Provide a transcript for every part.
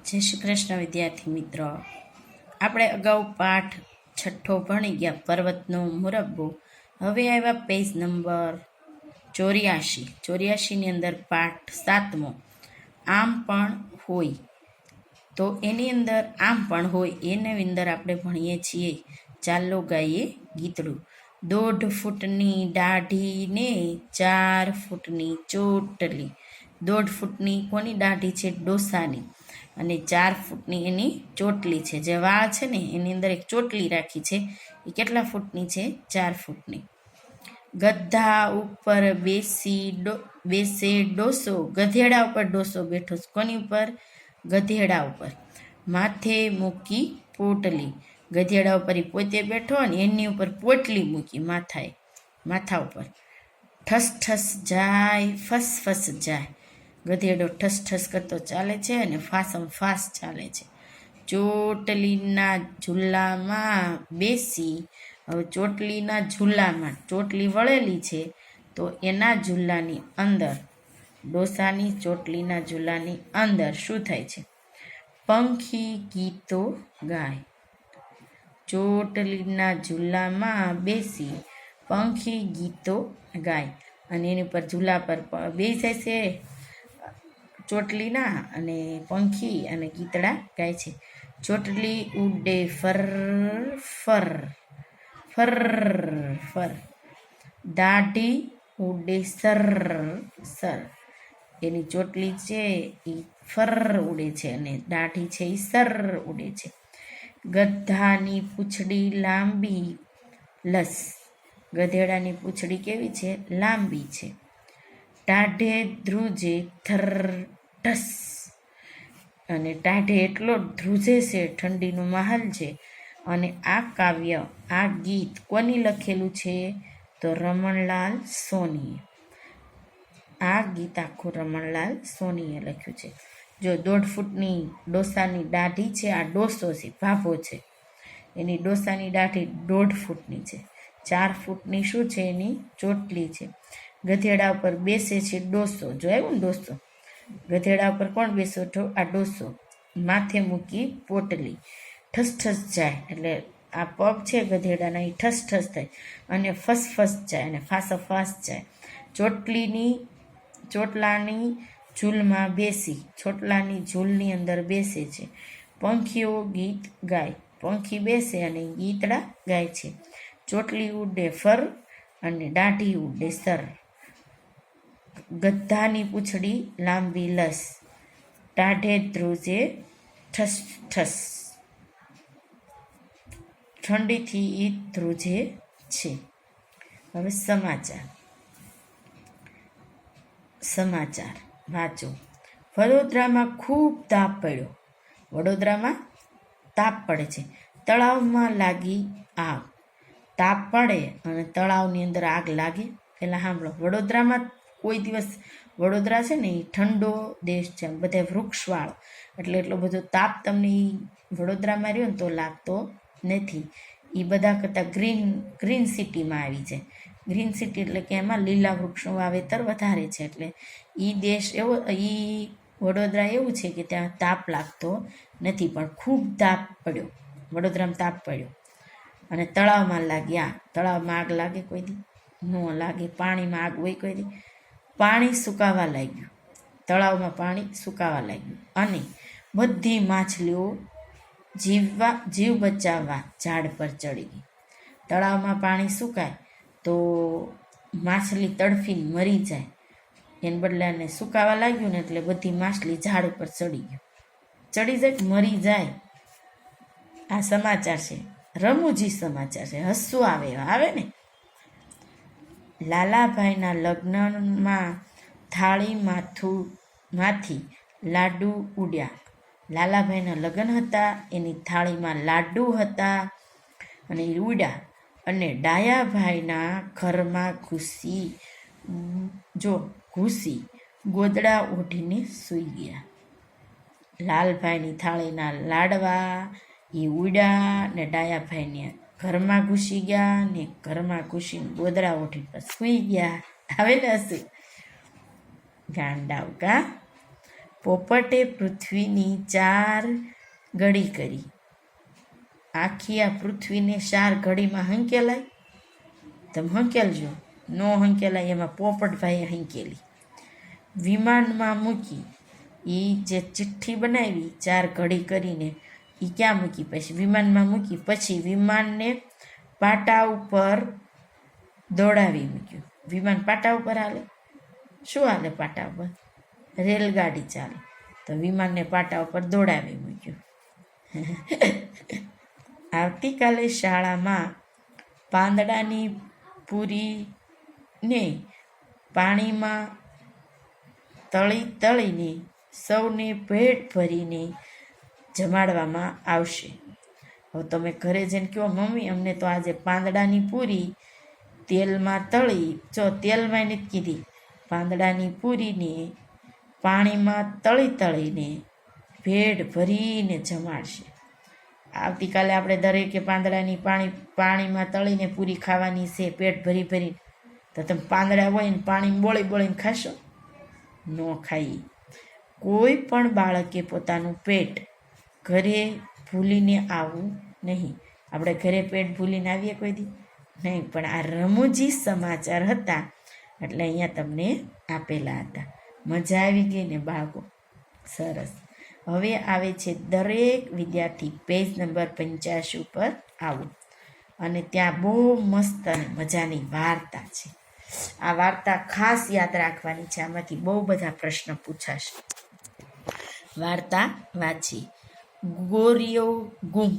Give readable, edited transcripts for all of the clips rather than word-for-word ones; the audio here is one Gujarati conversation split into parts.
જય શ્રી કૃષ્ણ વિદ્યાર્થી મિત્રો. આપણે અગાઉ પાઠ 6 ભણી ગયા, પર્વતનો મુરબ્બો. હવે આવ્યા પેજ નંબર 84. 84ની અંદર પાઠ 7મો, આમ પણ હોય. તો એની અંદર આમ પણ હોય એની અંદર આપણે ભણીએ છીએ, ચાલો ગાઈએ ગીતડું. 1.5 ફૂટની દાઢી ને 4 ફૂટની ચોટલી. 1.5 ફૂટની કોની દાઢી છે? ડોસાની. અને 4 ફૂટની એની ચોટલી છે. જે વાળ છે ને એની અંદર એક ચોટલી રાખી છે, એ કેટલા ફૂટની છે? 4 ફૂટની. ગધા ઉપર બેસે ડોસો. ગધેડા ઉપર ડોસો બેઠો છે. કોની ઉપર? ગધેડા ઉપર. માથે મૂકી પોટલી. ગધેડા ઉપર એ પોતે બેઠો અને એની ઉપર પોટલી મૂકી માથા ઉપર. ઠસ ઠસ જાય, ફસ ફસ જાય. ગધેડો ઠસ ઠસ કરતો ચાલે છે અને ફાસમ ફાસ ચાલે છે. ચોટલીના ઝૂલામાં બેસી. હવે ચોટલીના ઝૂલામાં, ચોટલી વળેલી છે તો એના ઝૂલાની અંદર, ડોસાની ચોટલીના ઝૂલાની અંદર શું થાય છે? પંખી ગીતો ગાય. ચોટલીના ઝૂલામાં બેસી પંખી ગીતો ગાય. અને એની પર ઝૂલા પર બેસી જાય છે ચોટલીના, અને પંખી અને ગીતડા ગાય છે. ચોટલી ઉડે ફર ફર ફર ફર. દાઢી ઉડે સર સર. એની ચોટલી છે એ ફર ઉડે છે અને દાઢી છે એ સર ઉડે છે. ગધાની પૂંછડી લાંબી લસ. ગધેડાની પૂંછડી કેવી છે? લાંબી છે. ટાઢે ધ્રુજે થર ઠસ. અને ટાઢે એટલો ધ્રુજે છે, ઠંડીનો માહોલ છે. અને આ કાવ્ય, આ ગીત કોની લખેલું છે? તો રમણલાલ સોનીએ. આ ગીત આખું રમણલાલ સોનીએ લખ્યું છે. જો 1.5 ફૂટની ડોસાની દાઢી છે, આ ડોસો છે, ભાભો છે. એની ડોસાની દાઢી 1.5 ફૂટની છે. 4 ફૂટની શું છે? એની ચોટલી છે. ગધેડા ઉપર બેસે છે ડોસો. જોયું ને ડોસો? ગધેડા ઉપર કોણ બેસો? આ ડોસો. માથે મૂકી પોટલી. ઠસ ઠસ જાય એટલે આ પગ છે ગધેડાના, એ ઠસ ઠસ થાય અને ફસ ફસ જાય અને ફાસો ફાસ જાય. ચોટલાની ઝૂલમાં બેસી. ચોટલાની ઝૂલની અંદર બેસે છે. પંખીઓ ગીત ગાય. પંખી બેસે અને ગીતડા ગાય છે. ચોટલી ઉડે ફર અને દાઢી ઉડે સર. ગધાની પૂંછડી લાંબી લસ. ટાઢે ધ્રુજે ઠસ ઠસ. ઠંડીથી ઈ ધ્રુજે છે. હવે સમાચાર વાંચો. વડોદરામાં ખૂબ તાપ પડ્યો. વડોદરામાં તાપ પડે છે. તળાવમાં લાગી આગ. તાપ પડે અને તળાવની અંદર આગ લાગે. પહેલાં સાંભળો, વડોદરામાં કોઈ દિવસ, વડોદરા છે ને એ ઠંડો દેશ છે, બધા વૃક્ષવાળો, એટલે એટલો બધો તાપ તમને વડોદરામાં રહ્યો ને તો લાગતો નથી. એ બધા કરતાં ગ્રીન સિટીમાં આવી જાય. ગ્રીન સિટી એટલે કે એમાં લીલા વૃક્ષનું વાવેતર વધારે છે. એટલે એ દેશ એવો, એ વડોદરા એવું છે કે ત્યાં તાપ લાગતો નથી. પણ ખૂબ તાપ પડ્યો, વડોદરામાં તાપ પડ્યો. અને તળાવમાં લાગી આગ. તળાવમાં આગ લાગે કોઈ દી? ન લાગે. પાણીમાં આગ હોય કોઈ દી? પાણી સુકાવા લાગ્યું. તળાવમાં પાણી સુકાવા લાગ્યું અને બધી માછલીઓ જીવ બચાવવા ઝાડ પર ચડી ગઈ. તળાવમાં પાણી સુકાય તો માછલી તડફીને મરી જાય, એને બદલે એને સુકાવા લાગ્યું ને એટલે બધી માછલી ઝાડ ઉપર ચડી જાય, મરી જાય. આ સમાચાર છે, રમૂજી સમાચાર છે, હસવું આવે ને. લાલાભાઈના લગ્નમાં થાળીમાંથી લાડુ ઉડ્યા. લાલાભાઈના લગ્ન હતા, એની થાળીમાં લાડુ હતા અને એ ઉડ્યા. અને ડાયાભાઈના ઘરમાં ઘૂસી ગોદડા ઓઢીને સૂઈ ગયા. લાલભાઈની થાળીના લાડવા એ ઉડ્યા ને ડાયાભાઈને ઘરમાં ઘૂસી ગયા ને ઘરમાં ઘૂસીને ગોદડા ઓઢીને સૂઈ ગયા. આવે ને હસી ગાંડાવ કા. પોપટે પૃથ્વીની 4 ઘડી કરી. આખી આ પૃથ્વીને 4 ઘડીમાં હંકેલાય? તમે હંકેલજો. નો હંકેલાય. એમાં પોપટભાઈએ હંકેલી. વિમાનમાં મૂકી. એ જે ચિઠ્ઠી બનાવી 4 ઘડી કરીને એ ક્યાં મૂકી? પછી વિમાનમાં મૂકી. પછી વિમાનને પાટા ઉપર દોડાવી મૂક્યું. વિમાન પાટા ઉપર હાલે? શું હાલે પાટા ઉપર? રેલગાડી ચાલે. તો વિમાનને પાટા ઉપર દોડાવી મૂક્યું. આવતીકાલે શાળામાં પાંદડાની પૂરીને પાણીમાં તળીને સૌને પેટ ભરીને જમાડવામાં આવશે. હવે તમે ઘરે જઈને કહો, મમ્મી અમને તો આજે પાંદડાની પૂરી તેલમાં તળી, જો તેલમાં નથી કીધી, પાંદડાની પૂરીને પાણીમાં તળીને પેટ ભરીને જમાડશે. આવતીકાલે આપણે દરેકે પાંદડાની પાણીમાં તળીને પૂરી ખાવાની છે, પેટ ભરીને. તો તમે પાંદડા હોય ને પાણી બોળીને ખાશો? ન ખાઈ. કોઈ પણ બાળકે પોતાનું પેટ ઘરે ભૂલીને આવવું નહીં. આપણે ઘરે પેટ ભૂલીને આવીએ કોઈ દી નહીં. પણ આ રમૂજી સમાચાર હતા એટલે અહીંયા તમને આપેલા હતા. મજા આવી ગઈ ને બાળકો? સરસ. હવે આવે છે દરેક વિદ્યાર્થી પેજ નંબર 85 ઉપર આવો અને ત્યાં બહુ મસ્ત અને મજાની વાર્તા છે. આ વાર્તા ખાસ યાદ રાખવાની છે. આમાંથી બહુ બધા પ્રશ્ન પૂછાશે. વાર્તા વાંચી. ગોરીઓ ગુમ.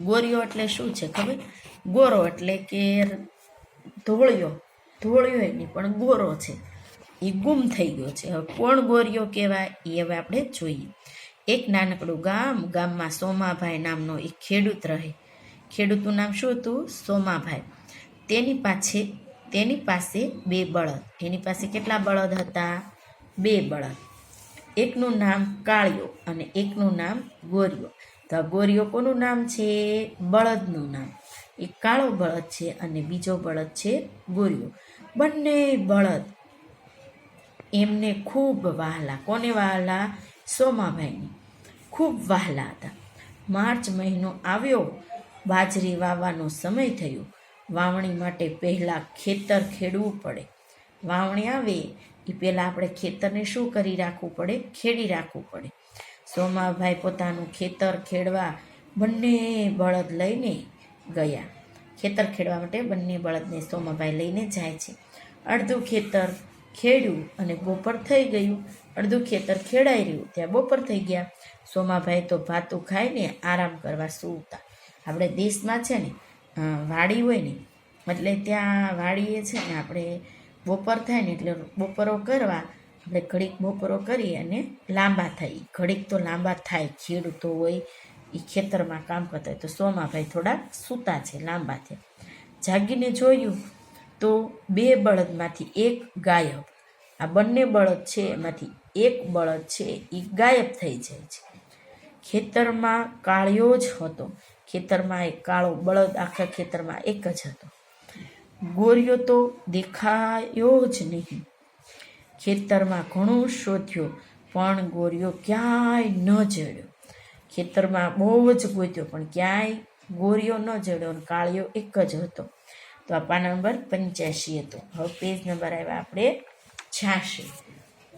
ગોરીઓ એટલે શું છે ખબર? ગોરો એટલે કે ધોળિયો નહીં પણ ગોરો છે. એ ગુમ થઈ ગયો છે. હવે કોણ ગોરીઓ કહેવાય એ હવે આપણે જોઈએ. એક નાનકડું ગામમાં સોમાભાઈ નામનો એક ખેડૂત રહે. ખેડૂતનું નામ શું હતું? સોમાભાઈ. તેની પાસે 2 બળદ. એની પાસે કેટલા બળદ હતા? 2 બળદ. એકનું નામ કાળિયો અને એકનું નામ ગોરિયો. તો ગોરિયો કોનું નામ છે? બળદનું નામ. એક કાળો બળદ છે અને બીજો બળદ છે ગોરિયો. બંને બળદ એમને ખૂબ વહાલા. કોને વહાલા? સોમાભાઈને ખૂબ વહાલા હતા. માર્ચ મહિનો આવ્યો. બાજરી વાવવાનો સમય થયો. વાવણી માટે પહેલાં ખેતર ખેડવું પડે. વાવણી આવે એ પહેલાં આપણે ખેતરને શું કરી રાખવું પડે? ખેડી રાખવું પડે. સોમાભાઈ પોતાનું ખેતર ખેડવા બંને બળદ લઈને ગયા. ખેતર ખેડવા માટે બંને બળદને સોમાભાઈ લઈને જાય છે. અડધું ખેતર ખેડ્યું અને બપોર થઈ ગયું. અડધું ખેતર ખેડાઈ રહ્યું ત્યાં બપોર થઈ ગયા. સોમાભાઈ તો ભાતું ખાઈને આરામ કરવા સૂતા. આપણે દેશમાં છે ને વાડી હોય ને એટલે ત્યાં વાડીએ છે ને આપણે બપોર થાય ને એટલે બપોરો કરવા આપણે ઘડીક બપોરો કરી અને લાંબા થાય. ઘડીક તો લાંબા થાય. ખેડૂતો હોય એ ખેતરમાં કામ કરતા હોય તો સોમાભાઈ થોડા સૂતા છે, લાંબા થયા. જાગીને જોયું તો 2 બળદમાંથી એક ગાયબ. આ બંને બળદ છે એમાંથી એક બળદ છે એ ગાયબ થઈ જાય છે. ખેતરમાં કાળિયો જ હતો. ખેતરમાં એક કાળો બળદ આખા ખેતરમાં એક જ હતો. ગોરિયો તો દેખાયો જ નહીં. ખેતરમાં ઘણું શોધ્યો પણ ગોરિયો ક્યાંય ન જડ્યો. ખેતરમાં બહુ જ ગોત્યો પણ ક્યાંય ગોરિયો ન જડ્યો અને કાળિયો એક જ હતો. તો આ પાના નંબર 85 હતો. હવે પેજ નંબર આવ્યા આપણે 86.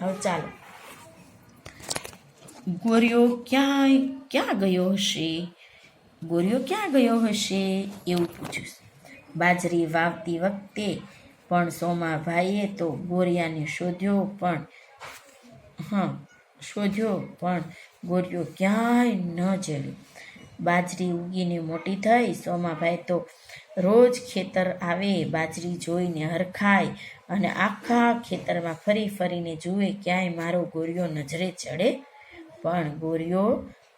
હવે ચાલો. ગોરિયો ક્યાં ગયો હશે? ગોરિયો ક્યાં ગયો હશે એવું પૂછ્યું. બાજરી વાવતી વખતે પણ સોમાભાઈએ તો ગોરિયાને શોધ્યો પણ ગોરિયો ક્યાંય ન જડ્યો. બાજરી ઉગીને મોટી થઈ. સોમાભાઈ તો રોજ ખેતર આવે, બાજરી જોઈને હરખાય અને આખા ખેતરમાં ફરીને જુએ ક્યાંય મારો ગોરિયો નજરે ચડે, પણ ગોરિયો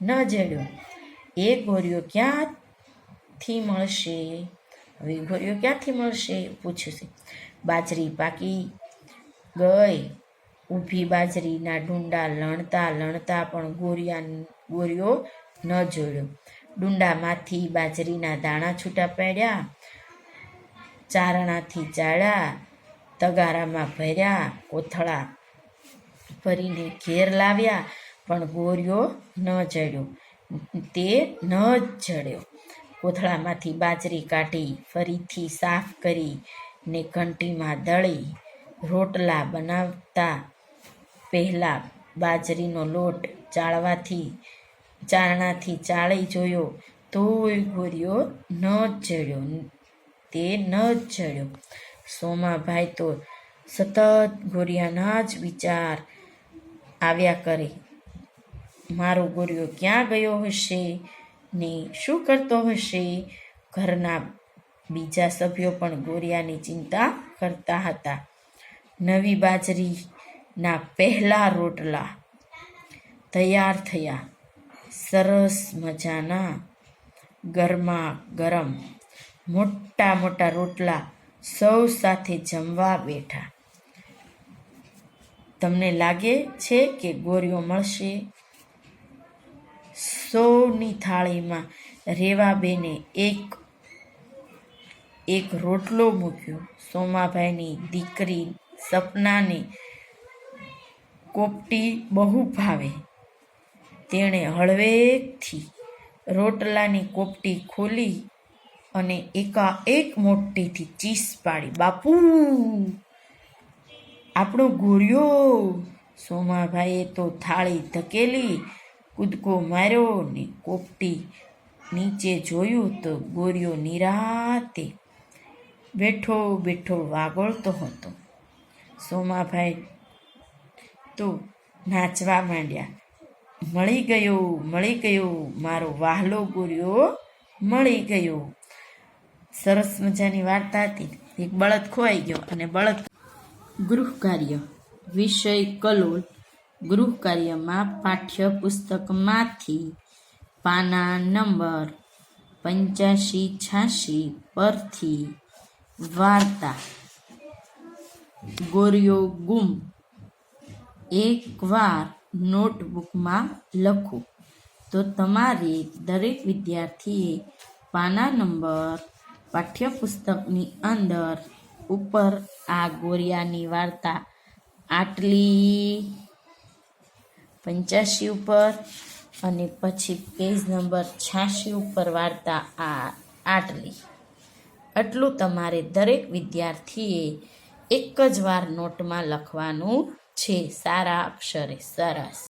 ન જડ્યો. એ ગોરિયો ક્યાંથી મળશે? હવે ગોરિયો ક્યાંથી મળશે પૂછ્યું છે. બાજરી પાકી ગઈ. ઊભી બાજરીના ડુંડા લણતા પણ ગોરિયો ન જોડ્યો. ડુંડામાંથી બાજરીના દાણા છૂટા પડ્યા, ચારણાથી ચાળ્યા, તગારામાં ભર્યા, કોથળા ભરીને ઘેર લાવ્યા, પણ ગોરિયો ન જડ્યો. તે ન જ જડ્યો. કોથળામાંથી બાજરી કાઢી, ફરીથી સાફ કરી ને ઘંટીમાં દળી. રોટલા બનાવતા પહેલાં બાજરીનો લોટ ચાળણાથી ચાળી જોયો, તોય ગોરિયો ન જ જડ્યો. તે ન જ જડ્યો. સોમાભાઈ તો સતત ગોરિયાના જ વિચાર આવ્યા કરે. મારો ગોરિયો ક્યાં ગયો હશે ને શું કરતો હશે? ઘરના બીજા સભ્યો પણ ગોરિયાની ચિંતા કરતા હતા. નવી બાજરીના પહેલા રોટલા તૈયાર થયા. સરસ મજાના ગરમા ગરમ મોટા મોટા રોટલા. સૌ સાથે જમવા બેઠા. તમને લાગે છે કે ગોરિયો મળશે? સૌની થાળીમાં રેવાબેને એક રોટલો મૂક્યો. સોમાભાઈની દીકરી સપનાને કોપટી બહુ ભાવે. તેણે હળવેકથી રોટલાની કોપટી ખોલી અને એકાએક મોટેથી ચીસ પાડી. બાપુ, આપણો ગોરિયો! સોમાભાઈએ તો થાળી ધકેલી કૂદકો માર્યો ને કોપટી નીચે જોયું તો ગોરિયો નિરાંતે બેઠો બેઠો વાગોળતો હતો. સોમાભાઈ તો નાચવા માંડ્યા. મળી ગયો, મળી ગયો, મારો વહાલો ગોરિયો મળી ગયો. સરસ મજાની વાર્તા હતી. એક બળદ ખોવાઈ ગયો અને બળદ ગૃહકાર્ય. વિષય કલોલ. ગૃહકાર્યમાં પાઠ્યપુસ્તકમાંથી પાના નંબર 85-86 પરથી વાર્તા ગોરિયો ગુમ. એકવાર નોટબુકમાં લખો. તો તમારે દરેક વિદ્યાર્થીએ પાના નંબર પાઠ્યપુસ્તકની અંદર ઉપર આ ગોરિયાની વાર્તા આટલી 85 ઉપર અને પછી પેજ નંબર 86 ઉપર વાર્તા આટલી. આટલું તમારે દરેક વિદ્યાર્થીએ એક જ વાર નોટમાં લખવાનું છે, સારા અક્ષરે. સરસ.